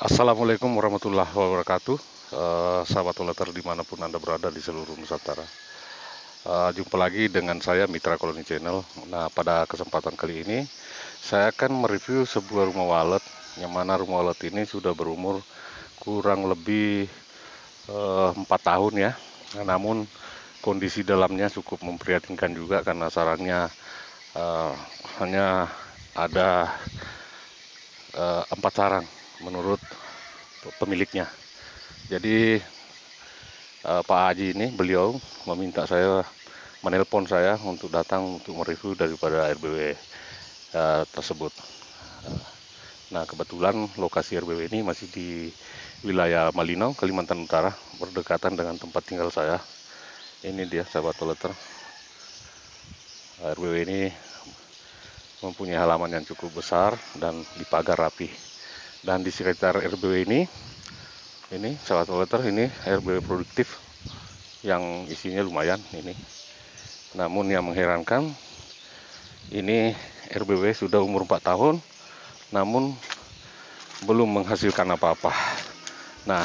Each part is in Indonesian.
Assalamualaikum warahmatullahi wabarakatuh. Sahabat Oleter dimanapun Anda berada di seluruh Nusantara. Jumpa lagi dengan saya Mitra Koloni Channel. Nah, pada kesempatan kali ini saya akan mereview sebuah rumah walet, yang mana rumah walet ini sudah berumur kurang lebih 4 tahun ya. Namun kondisi dalamnya cukup memprihatinkan juga karena sarangnya hanya ada 4 sarang menurut pemiliknya. Jadi Pak Haji ini beliau meminta saya menelpon saya untuk datang untuk mereview daripada RBW tersebut. Nah, kebetulan lokasi RBW ini masih di wilayah Malinau, Kalimantan Utara, berdekatan dengan tempat tinggal saya. Ini dia sahabat Oleter. RBW ini mempunyai halaman yang cukup besar dan dipagar rapi. Dan di sekitar RBW ini sahabat Oleter, ini RBW produktif yang isinya lumayan ini. Namun yang mengherankan, ini RBW sudah umur 4 tahun namun belum menghasilkan apa-apa. Nah,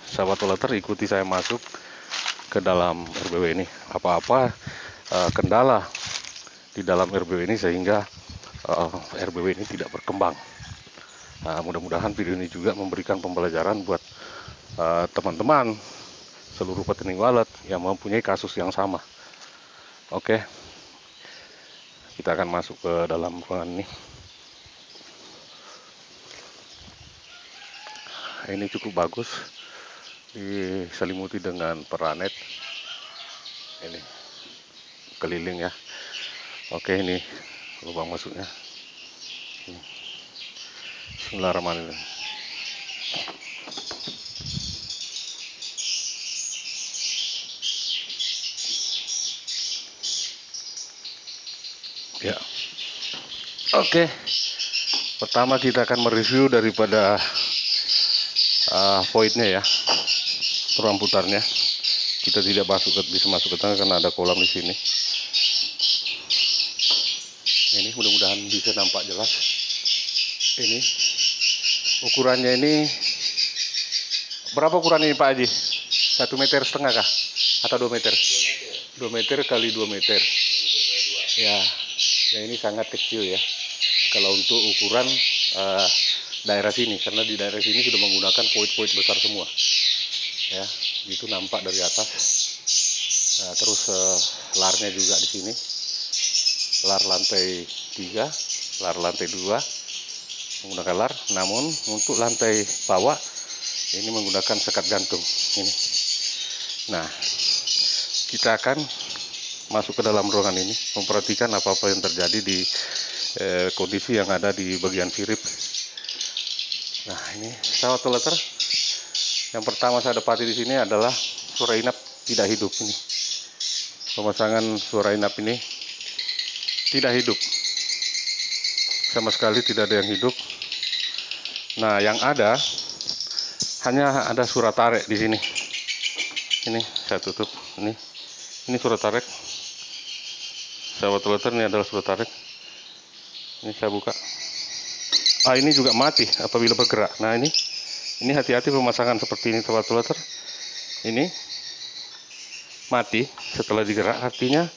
sahabat Oleter, ikuti saya masuk ke dalam RBW ini. Apa-apa kendala di dalam RBW ini sehingga RBW ini tidak berkembang. Nah, mudah-mudahan video ini juga memberikan pembelajaran buat teman-teman seluruh petani walet yang mempunyai kasus yang sama. Oke, kita akan masuk ke dalam ruangan ini. Ini cukup bagus, diselimuti dengan peranet. Ini keliling ya. Oke, ini lubang masuknya. Bismillahirrahmanirrahim. Ya, oke. Pertama kita akan mereview daripada voidnya ya, ruang putarnya. Kita tidak bisa masuk ke tengah karena ada kolam di sini. Ini mudah-mudahan bisa nampak jelas. Ini ukurannya ini berapa ukurannya Pak Haji? 1,5 meter kah? Atau 2 meter? 2 meter kali 2 meter. Ya, ini sangat kecil ya kalau untuk ukuran daerah sini, karena di daerah sini sudah menggunakan void besar semua ya, itu nampak dari atas. Nah, terus larnya juga di sini, lar lantai 3, lar lantai 2 menggunakan lar, namun untuk lantai bawah ini menggunakan sekat gantung ini. Nah, kita akan masuk ke dalam ruangan ini, memperhatikan apa-apa yang terjadi di kondisi yang ada di bagian sirip. Nah, ini sahabat Oleter, yang pertama saya dapati di sini adalah suara inap tidak hidup ini. Pemasangan suara inap ini tidak hidup, sama sekali tidak ada yang hidup. Nah, yang ada hanya ada suara tarik di sini. Ini saya tutup. Ini suara tarik. Sahabat Oleter, ini adalah suara tarik. Ini saya buka. Ini juga mati apabila bergerak. Nah, ini hati-hati pemasangan seperti ini sahabat Oleter. Ini mati setelah digerak, artinya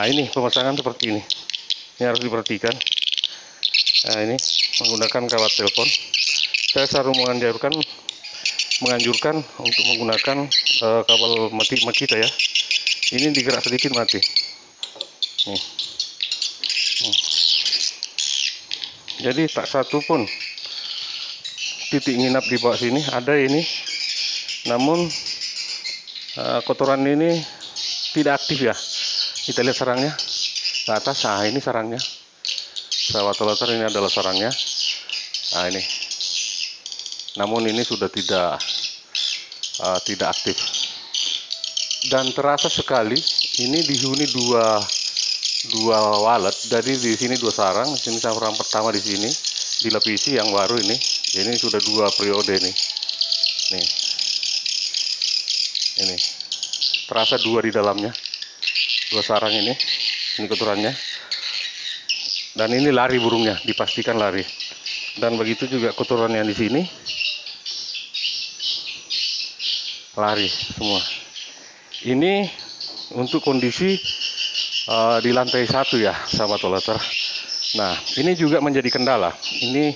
ini pemasangan seperti ini. Ini harus diperhatikan. Nah, ini menggunakan kawat telepon. Saya selalu menganjurkan untuk menggunakan kabel Makita ya. Ini digerak sedikit mati. Nih. Jadi tak satu pun titik nginap di bawah sini ada ini, namun kotoran ini tidak aktif ya. Kita lihat sarangnya ke atas. Ini sarangnya sahabat Oleter, ini adalah sarangnya. Ini, namun ini sudah tidak aktif dan terasa sekali ini dihuni dua walet. Jadi di sini 2 sarang, di sini sarang pertama, di sini dilapisi yang baru ini. Ini sudah 2 periode nih. Ini terasa 2 di dalamnya, 2 sarang ini kotorannya. Dan ini lari burungnya, dipastikan lari. Dan begitu juga kotoran yang di sini lari semua. Ini untuk kondisi di lantai 1 ya, sahabat Oleter. Nah, ini juga menjadi kendala. Ini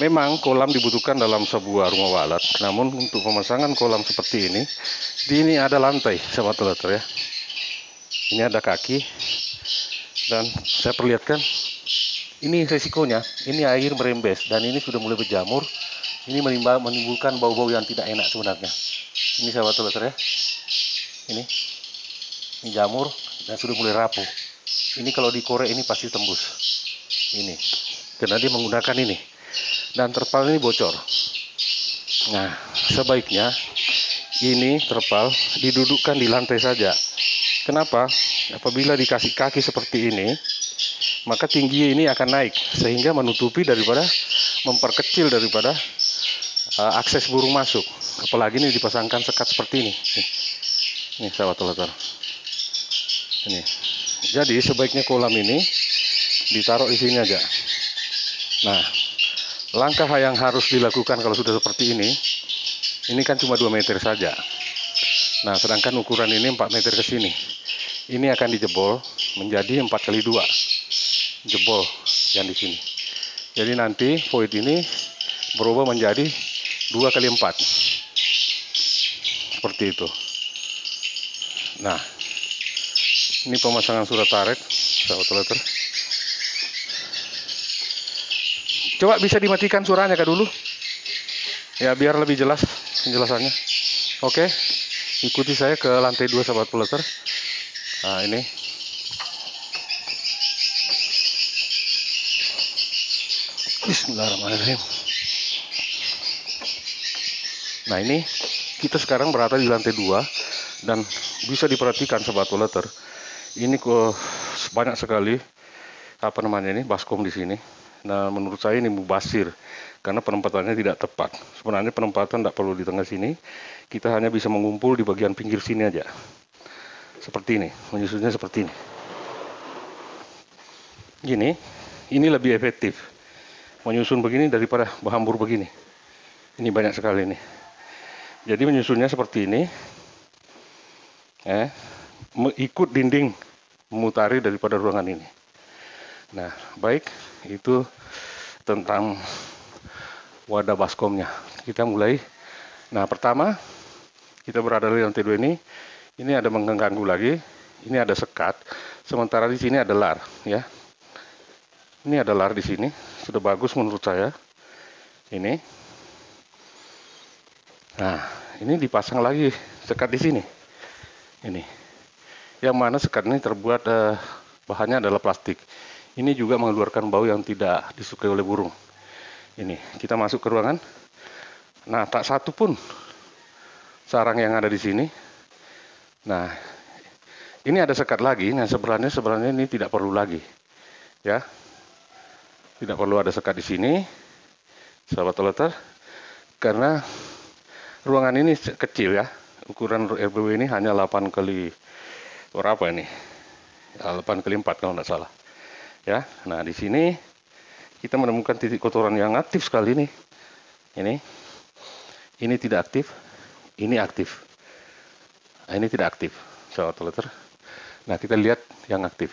memang kolam dibutuhkan dalam sebuah rumah walet. Namun untuk pemasangan kolam seperti ini ada lantai, sahabat Oleter ya. Ini ada kaki, dan saya perlihatkan ini resikonya. Ini air merembes dan ini sudah mulai berjamur. Ini menimbulkan bau-bau yang tidak enak sebenarnya. Ini sahabat Oleter ya. Ini jamur dan sudah mulai rapuh. Ini kalau dikorek ini pasti tembus. Ini karena dia menggunakan ini, dan terpal ini bocor. Nah, sebaiknya ini terpal didudukkan di lantai saja. Kenapa? Apabila dikasih kaki seperti ini, maka tinggi ini akan naik sehingga menutupi daripada memperkecil daripada akses burung masuk. Apalagi ini dipasangkan sekat seperti ini. Nih sahabat Oleter. Ini. Jadi sebaiknya kolam ini ditaruh di sini aja. Nah, langkah yang harus dilakukan kalau sudah seperti ini kan cuma 2 meter saja. Nah, sedangkan ukuran ini 4 meter ke sini. Ini akan dijebol menjadi 4x2. Jebol yang di sini. Jadi nanti void ini berubah menjadi 2x4. Seperti itu. Nah, ini pemasangan surat tarik, sahabat Oleter. Coba bisa dimatikan suaranya Kak dulu. Ya, biar lebih jelas penjelasannya. Oke. Ikuti saya ke lantai 2 sahabat Oleter. Nah, ini. Bismillahirrahmanirrahim. Nah, ini kita sekarang berada di lantai 2 dan bisa diperhatikan sahabat Oleter. Ini kok banyak sekali baskom di sini. Nah, menurut saya ini mubazir karena penempatannya tidak tepat. Sebenarnya penempatan tidak perlu di tengah sini. Kita hanya bisa mengumpul di bagian pinggir sini aja. Seperti ini, menyusunnya seperti ini. Ini lebih efektif menyusun begini daripada berhambur begini. Ini banyak sekali nih. Jadi menyusunnya seperti ini. Ikut dinding memutari daripada ruangan ini. Nah, baik, itu tentang wadah baskomnya. Kita mulai. Nah, pertama kita berada di lantai 2 ini. Ini ada mengganggu lagi. Ini ada sekat. Sementara di sini ada lar, ya. Ini ada lar di sini. Sudah bagus menurut saya. Ini. Nah, ini dipasang lagi sekat di sini. Ini. Yang mana sekat ini terbuat bahannya adalah plastik. Ini juga mengeluarkan bau yang tidak disukai oleh burung. Ini, kita masuk ke ruangan. Nah, tak satu pun sarang yang ada di sini. Nah, ini ada sekat lagi. Nah, sebenarnya ini tidak perlu lagi. Ya. Tidak perlu ada sekat di sini. Sahabat Oleter. Karena ruangan ini kecil ya. Ukuran RBW ini hanya 8 kali berapa ini? 8x4 kalau tidak salah. Ya. Nah, di sini kita menemukan titik kotoran yang aktif sekali nih. Ini tidak aktif. Ini aktif. Nah, ini tidak aktif, sahabat Oleter. Nah, kita lihat yang aktif.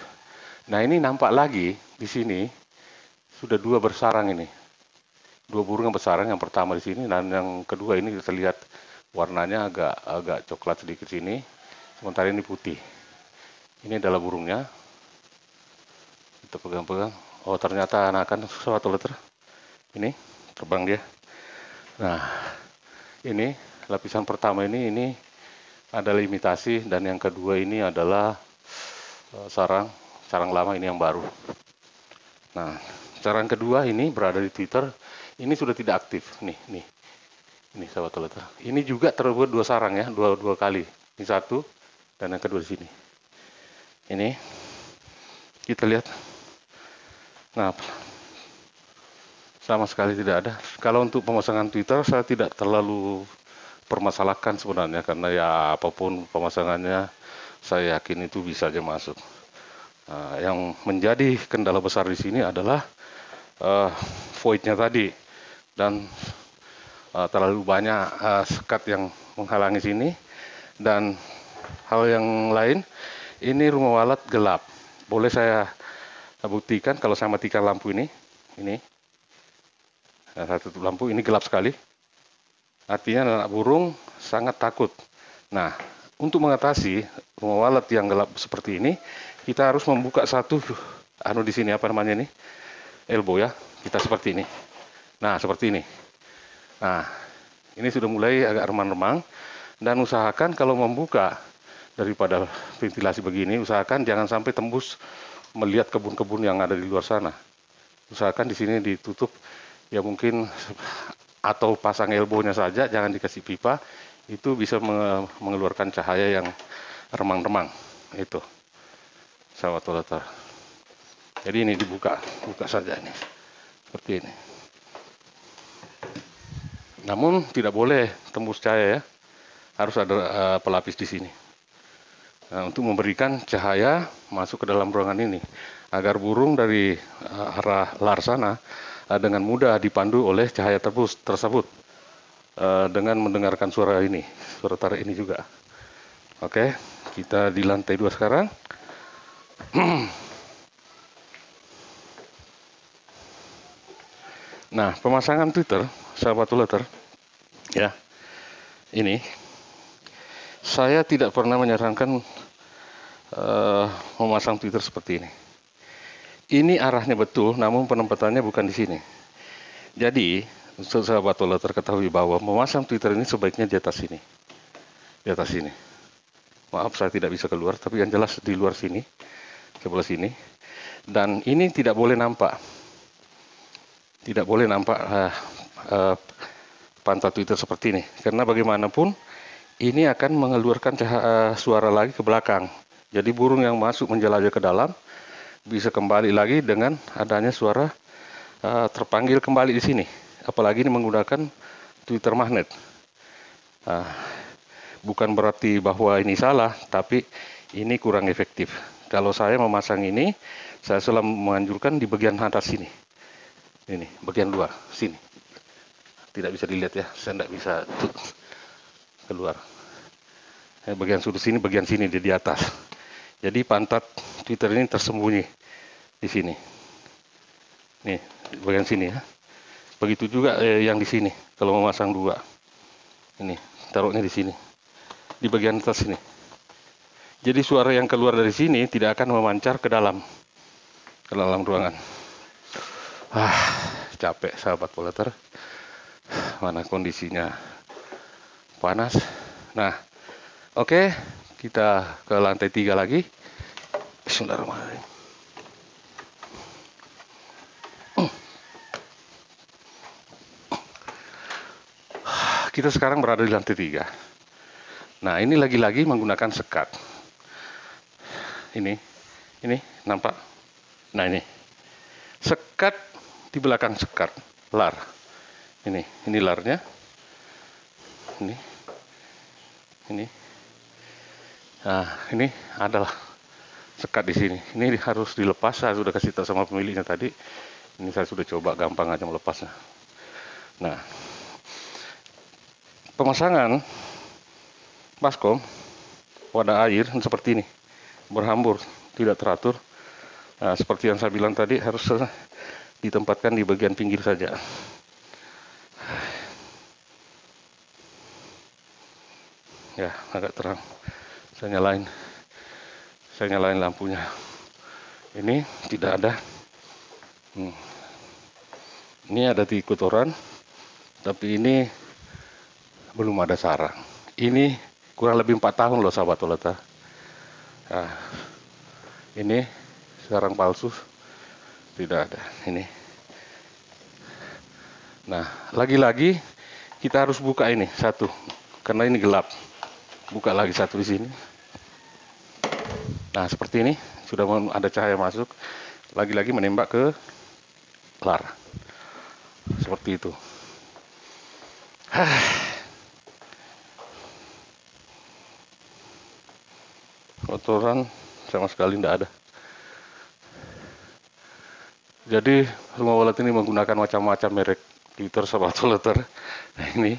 Nah, ini nampak lagi di sini sudah 2 bersarang ini. 2 burung yang bersarang, yang pertama di sini dan yang kedua ini kita lihat warnanya agak coklat sedikit sini. Sementara ini putih. Ini adalah burungnya. Kita pegang-pegang. Oh, ternyata anakan sahabat Oleter. Ini terbang dia. Nah, ini lapisan pertama ini adalah imitasi, dan yang kedua ini adalah sarang lama, ini yang baru. Nah, sarang kedua ini berada di Twitter, ini sudah tidak aktif. Nih, ini sahabat Oleter. Ini juga terbuat 2 sarang ya, dua kali. Ini satu dan yang kedua di sini. Ini kita lihat. Nah, sama sekali tidak ada. Kalau untuk pemasangan Twitter saya tidak terlalu permasalahkan sebenarnya, karena ya apapun pemasangannya saya yakin itu bisa aja masuk. Nah, yang menjadi kendala besar di sini adalah voidnya tadi, dan terlalu banyak sekat yang menghalangi sini. Dan hal yang lain, ini rumah walet gelap. Boleh saya buktikan kalau saya matikan lampu ini. Nah, satu lampu ini gelap sekali. Artinya anak burung sangat takut. Nah, untuk mengatasi rumah walet yang gelap seperti ini, kita harus membuka satu di sini apa namanya ini? Elbow ya. Kita seperti ini. Nah, seperti ini. Nah, ini sudah mulai agak remang-remang. Dan usahakan kalau membuka daripada ventilasi begini, usahakan jangan sampai tembus melihat kebun-kebun yang ada di luar sana. Usahakan di sini ditutup ya mungkin, atau pasang elbownya saja, jangan dikasih pipa. Itu bisa mengeluarkan cahaya yang remang-remang. Itu, sahabat Toleter. Jadi ini buka saja ini, seperti ini. Namun tidak boleh tembus cahaya ya. Harus ada pelapis di sini. Nah, untuk memberikan cahaya masuk ke dalam ruangan ini, agar burung dari arah lar sana dengan mudah dipandu oleh cahaya tersebut dengan mendengarkan suara ini, suara tarik ini juga. Oke, kita di lantai 2 sekarang. Nah, pemasangan Twitter, sahabat Toleter, ya, ini saya tidak pernah menyarankan memasang Twitter seperti ini. Ini arahnya betul, namun penempatannya bukan di sini. Jadi, sahabat Toleter ketahui bahwa memasang Twitter ini sebaiknya di atas sini. Di atas sini. Maaf, saya tidak bisa keluar, tapi yang jelas di luar sini, sebelah sini. Dan ini tidak boleh nampak. Tidak boleh nampak pantat Twitter seperti ini. Karena bagaimanapun, ini akan mengeluarkan suara lagi ke belakang. Jadi burung yang masuk menjelajah ke dalam bisa kembali lagi dengan adanya suara terpanggil kembali di sini. Apalagi ini menggunakan Twitter magnet. Bukan berarti bahwa ini salah, tapi ini kurang efektif. Kalau saya memasang ini, saya selalu menganjurkan di bagian atas sini. Ini bagian 2 sini. Tidak bisa dilihat ya, saya tidak bisa keluar. Bagian sudut sini, bagian sini di atas. Jadi pantat Twitter ini tersembunyi di sini. Nih, bagian sini ya. Begitu juga yang di sini. Kalau memasang 2, ini taruhnya di sini, di bagian atas sini. Jadi suara yang keluar dari sini tidak akan memancar ke dalam ruangan. Capek sahabat Toleter. Mana kondisinya panas. Nah, oke, kita ke lantai 3 lagi. Bismillahirrahmanirrahim. Kita sekarang berada di lantai 3. Nah, ini lagi-lagi menggunakan sekat. Ini nampak? Nah, ini sekat di belakang sekat, lar. Ini larnya. Ini. Nah, ini adalah sekat di sini. Ini harus dilepas. Saya sudah kasih tahu sama pemiliknya tadi. Ini saya sudah coba, gampang aja melepasnya. Nah, pemasangan baskom wadah air seperti ini, berhambur, tidak teratur. Nah, seperti yang saya bilang tadi, harus ditempatkan di bagian pinggir saja. Ya, agak terang. Saya nyalain lampunya. Ini tidak ada. Ini ada di kotoran, tapi ini belum ada sarang. Ini kurang lebih 4 tahun loh sahabat Toleter. Nah, ini sarang palsu tidak ada. Ini. Nah, lagi-lagi kita harus buka ini satu, karena ini gelap. Buka lagi satu di sini. Nah, seperti ini sudah ada cahaya masuk. Lagi-lagi menembak ke lar. Seperti itu. Kotoran sama sekali tidak ada. Jadi rumah walet ini menggunakan macam-macam merek Twitter sahabat Toleter. Nah, ini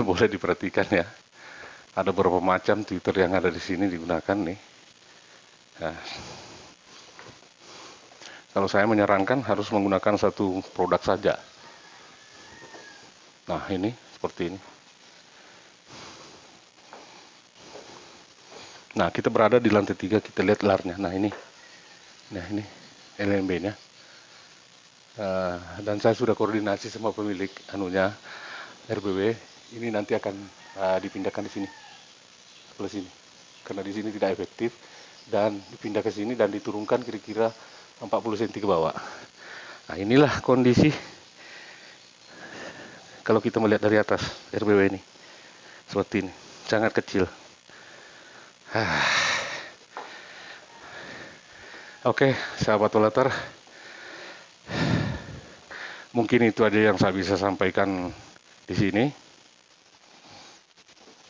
Boleh diperhatikan ya. Ada beberapa macam Twitter yang ada di sini digunakan nih. Nah, kalau saya menyarankan harus menggunakan satu produk saja. Nah, ini seperti ini. Nah, kita berada di lantai 3, kita lihat larnya. Nah, ini LMB-nya. Dan saya sudah koordinasi sama pemilik anunya RBW. Ini nanti akan dipindahkan di sini, sebelah sini, karena di sini tidak efektif, dan dipindah ke sini dan diturunkan kira-kira 40 cm ke bawah. Nah, inilah kondisi kalau kita melihat dari atas RBW ini, seperti ini, sangat kecil. Oke, sahabat Olater, mungkin itu aja yang saya bisa sampaikan di sini.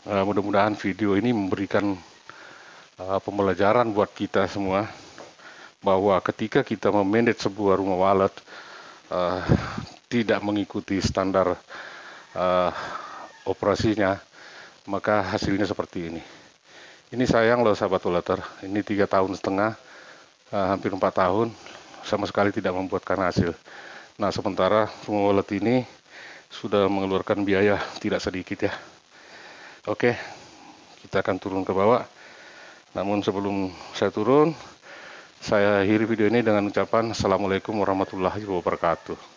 Mudah-mudahan video ini memberikan pembelajaran buat kita semua, bahwa ketika kita memanage sebuah rumah wallet tidak mengikuti standar operasinya, maka hasilnya seperti ini. Ini sayang loh sahabat Olater, ini 3,5 tahun, hampir 4 tahun, sama sekali tidak membuahkan hasil. Nah, sementara rumah wallet ini sudah mengeluarkan biaya tidak sedikit ya. Oke, kita akan turun ke bawah. Namun sebelum saya turun, saya akhiri video ini dengan ucapan Assalamualaikum warahmatullahi wabarakatuh.